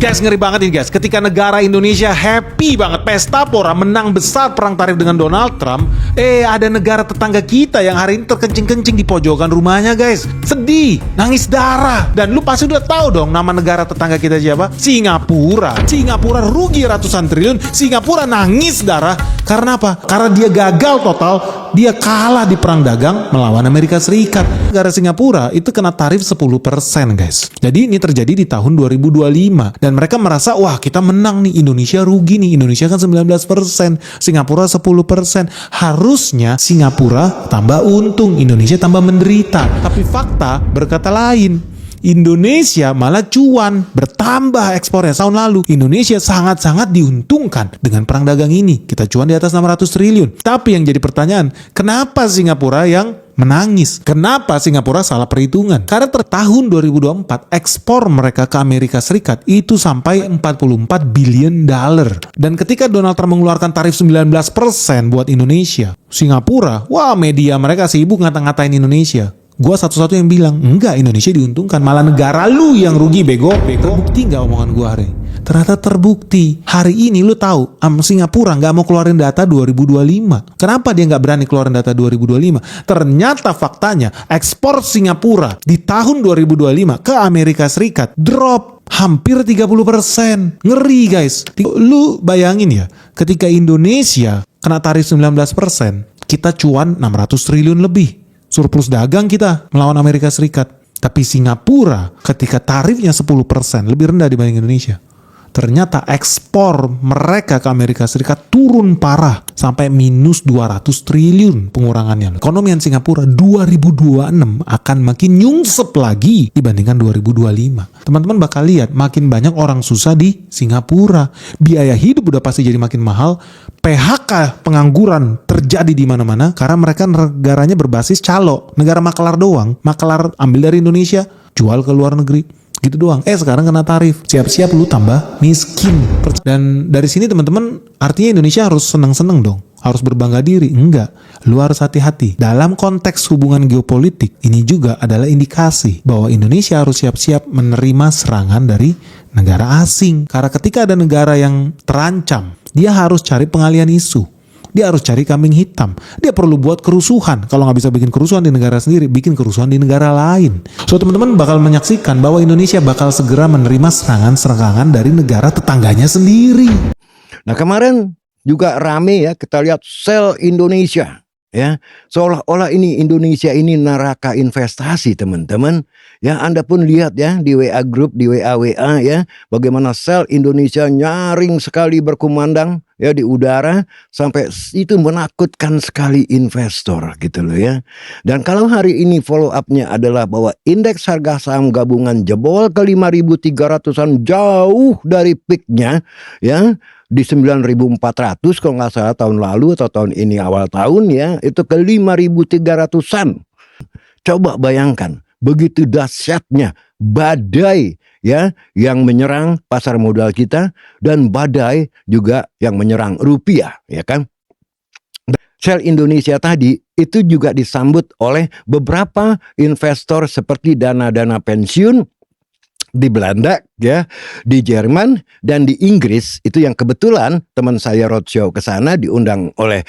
Guys, ngeri banget ini guys. Ketika negara Indonesia happy banget, pesta pora, menang besar perang tarif dengan Donald Trump, ada negara tetangga kita yang hari ini terkencing-kencing di pojokan rumahnya guys. Sedih, nangis darah. Dan lu pasti udah tahu dong nama negara tetangga kita siapa? Singapura. Singapura rugi ratusan triliun, Singapura nangis darah. Karena apa? Karena dia gagal total, dia kalah di perang dagang melawan Amerika Serikat. Negara Singapura itu kena tarif 10% guys. Jadi ini terjadi di tahun 2025. Dan mereka merasa, wah kita menang nih, Indonesia rugi nih. Indonesia kan 19%, Singapura 10%. Harusnya Singapura tambah untung, Indonesia tambah menderita. Tapi fakta berkata lain. Indonesia malah cuan, bertambah ekspornya. Tahun lalu Indonesia sangat-sangat diuntungkan dengan perang dagang ini. Kita cuan di atas 600 triliun. Tapi yang jadi pertanyaan, kenapa Singapura yang menangis? Kenapa Singapura salah perhitungan? Karena tahun 2024 ekspor mereka ke Amerika Serikat itu sampai 44 billion dollar. Dan ketika Donald Trump mengeluarkan tarif 19% buat Indonesia, Singapura, wah media mereka sibuk ngata-ngatain Indonesia. Gua satu-satu yang bilang, enggak, Indonesia diuntungkan, malah negara lu yang rugi, bego. Terbukti nggak omongan gua hari? Ternyata terbukti. Hari ini lu tahu, Singapura nggak mau keluarin data 2025. Kenapa dia nggak berani keluarin data 2025? Ternyata faktanya, ekspor Singapura di tahun 2025 ke Amerika Serikat drop hampir 30%. Ngeri guys. Lu bayangin ya, ketika Indonesia kena tarif 19%, kita cuan 600 triliun lebih. Surplus dagang kita melawan Amerika Serikat. Tapi Singapura ketika tarifnya 10% lebih rendah dibanding Indonesia. Ternyata ekspor mereka ke Amerika Serikat turun parah sampai minus 200 triliun pengurangannya. Ekonomi Singapura 2026 akan makin nyungsep lagi dibandingkan 2025. Teman-teman bakal lihat makin banyak orang susah di Singapura. Biaya hidup udah pasti jadi makin mahal. PHK, pengangguran terjadi di mana-mana karena mereka negaranya berbasis calo. Negara makelar doang. Makelar ambil dari Indonesia, jual ke luar negeri. Gitu doang. Sekarang kena tarif. Siap-siap lu tambah miskin. Dan dari sini teman-teman, artinya Indonesia harus seneng-seneng dong. Harus berbangga diri. Enggak. Lu harus hati-hati. Dalam konteks hubungan geopolitik, ini juga adalah indikasi bahwa Indonesia harus siap-siap menerima serangan dari negara asing. Karena ketika ada negara yang terancam, dia harus cari pengalian isu. Dia harus cari kambing hitam. Dia perlu buat kerusuhan. Kalau nggak bisa bikin kerusuhan di negara sendiri, bikin kerusuhan di negara lain. So teman-teman bakal menyaksikan bahwa Indonesia bakal segera menerima serangan-serangan dari negara tetangganya sendiri. Nah kemarin juga rame ya, kita lihat sell Indonesia. Ya, seolah-olah ini Indonesia ini neraka investasi teman-teman. Ya, Anda pun lihat ya di WA Group, di WA ya, bagaimana sel Indonesia nyaring sekali berkumandang ya di udara sampai itu menakutkan sekali investor gitu loh ya. Dan kalau hari ini follow up-nya adalah bahwa indeks harga saham gabungan jebol ke 5.300-an jauh dari peak-nya ya. Di 9.400 kalau nggak salah tahun lalu atau tahun ini awal tahun ya, itu ke 5.300-an. Coba bayangkan, begitu dahsyatnya badai ya yang menyerang pasar modal kita dan badai juga yang menyerang rupiah, ya kan? Sel Indonesia tadi itu juga disambut oleh beberapa investor seperti dana-dana pensiun di Belanda ya, di Jerman dan di Inggris. Itu yang kebetulan teman saya roadshow ke sana diundang oleh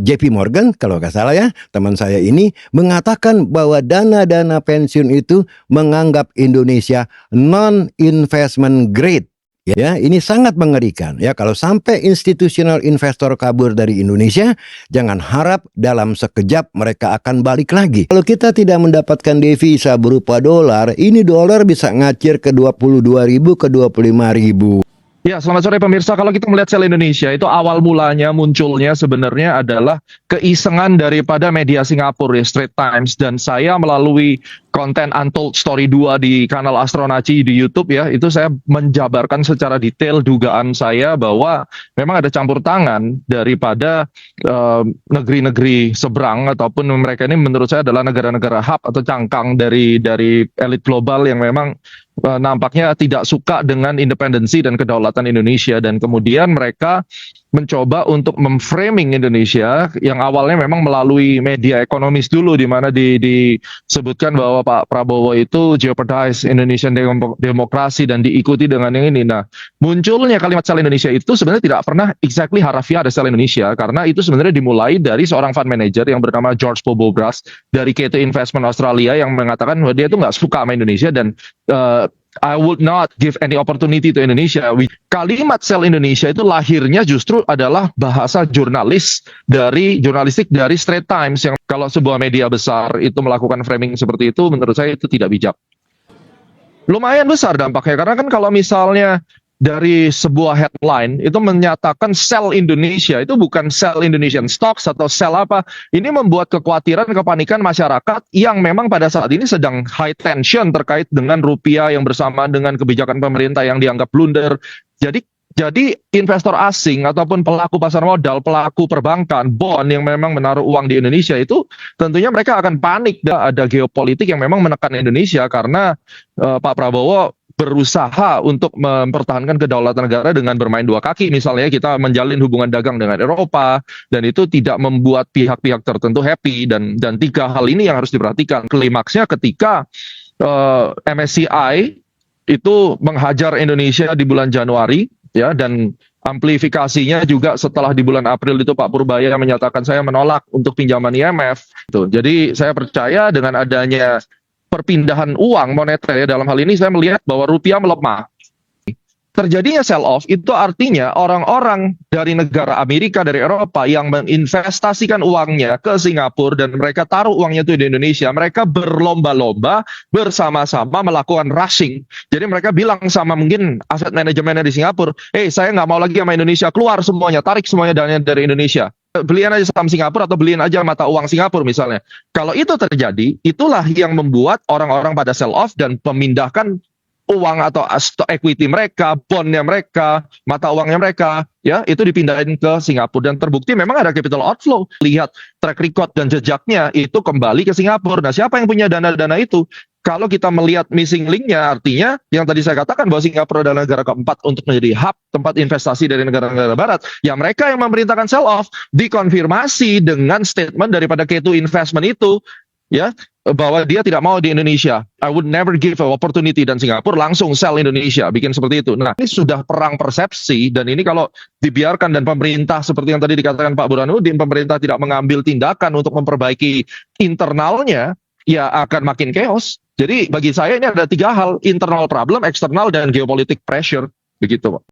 JP Morgan kalau nggak salah ya. Teman saya ini mengatakan bahwa dana-dana pensiun itu menganggap Indonesia non-investment grade. Ya, ini sangat mengerikan ya. Kalau sampai institutional investor kabur dari Indonesia, jangan harap dalam sekejap mereka akan balik lagi. Kalau kita tidak mendapatkan devisa berupa dolar, ini dolar bisa ngacir ke 22.000 ke 25.000. Ya, selamat sore pemirsa. Kalau kita melihat sel Indonesia, itu awal mulanya munculnya sebenarnya adalah keisengan daripada media Singapura, ya, Straits Times. Dan saya melalui konten Untold Story 2 di kanal Astronaci di YouTube ya, itu saya menjabarkan secara detail dugaan saya bahwa memang ada campur tangan daripada negeri-negeri seberang, ataupun mereka ini menurut saya adalah negara-negara hub atau cangkang dari elit global yang memang nampaknya tidak suka dengan independensi dan kedaulatan Indonesia, dan kemudian mereka mencoba untuk memframing Indonesia yang awalnya memang melalui media ekonomis dulu, di mana disebutkan bahwa Pak Prabowo itu jeopardize Indonesian demokrasi dan diikuti dengan yang ini. Nah, munculnya kalimat sel Indonesia itu sebenarnya tidak pernah exactly harafiah ada sel Indonesia, karena itu sebenarnya dimulai dari seorang fund manager yang bernama George Pobobras dari Keto Investment Australia yang mengatakan bahwa dia itu nggak suka sama Indonesia dan I would not give any opportunity to Indonesia. Kalimat sel Indonesia itu lahirnya justru adalah bahasa jurnalistik dari Straits Times, yang kalau sebuah media besar itu melakukan framing seperti itu, menurut saya itu tidak bijak. Lumayan besar dampaknya, karena kan kalau misalnya dari sebuah headline itu menyatakan sell Indonesia, itu bukan sell Indonesian stocks atau sell apa. Ini membuat kekhawatiran, kepanikan masyarakat yang memang pada saat ini sedang high tension terkait dengan rupiah yang bersamaan dengan kebijakan pemerintah yang dianggap blunder. Jadi investor asing ataupun pelaku pasar modal, pelaku perbankan, bond yang memang menaruh uang di Indonesia itu tentunya mereka akan panik. Ada geopolitik yang memang menekan Indonesia karena Pak Prabowo berusaha untuk mempertahankan kedaulatan negara dengan bermain dua kaki. Misalnya kita menjalin hubungan dagang dengan Eropa dan itu tidak membuat pihak-pihak tertentu happy, dan tiga hal ini yang harus diperhatikan. Klimaksnya ketika MSCI itu menghajar Indonesia di bulan Januari, ya, dan amplifikasinya juga setelah di bulan April itu Pak Purbaya menyatakan saya menolak untuk pinjaman IMF. Jadi saya percaya dengan adanya perpindahan uang moneter, ya, dalam hal ini saya melihat bahwa rupiah melemah. Terjadinya sell-off itu artinya orang-orang dari negara Amerika, dari Eropa yang menginvestasikan uangnya ke Singapura dan mereka taruh uangnya itu di Indonesia. Mereka berlomba-lomba bersama-sama melakukan rushing. Jadi mereka bilang sama mungkin aset manajemennya di Singapura, saya nggak mau lagi sama Indonesia, keluar semuanya, tarik semuanya dananya dari Indonesia. Beliin aja saham Singapura atau beliin aja mata uang Singapura misalnya. Kalau itu terjadi, itulah yang membuat orang-orang pada sell-off dan memindahkan uang atau equity mereka, bondnya mereka, mata uangnya mereka, ya, itu dipindahin ke Singapura dan terbukti memang ada capital outflow. Lihat track record dan jejaknya itu kembali ke Singapura. Nah, siapa yang punya dana-dana itu? Kalau kita melihat missing link-nya, artinya yang tadi saya katakan bahwa Singapura adalah negara keempat untuk menjadi hub tempat investasi dari negara-negara barat, ya mereka yang memerintahkan sell-off, dikonfirmasi dengan statement daripada Keto Investment itu, ya, bahwa dia tidak mau di Indonesia. I would never give an opportunity, dan Singapura langsung sell Indonesia, bikin seperti itu. Nah, ini sudah perang persepsi, dan ini kalau dibiarkan dan pemerintah seperti yang tadi dikatakan Pak Burhanuddin, pemerintah tidak mengambil tindakan untuk memperbaiki internalnya, ya akan makin chaos. Jadi bagi saya ini ada tiga hal, internal problem, eksternal, dan geopolitik pressure. Begitu, Pak.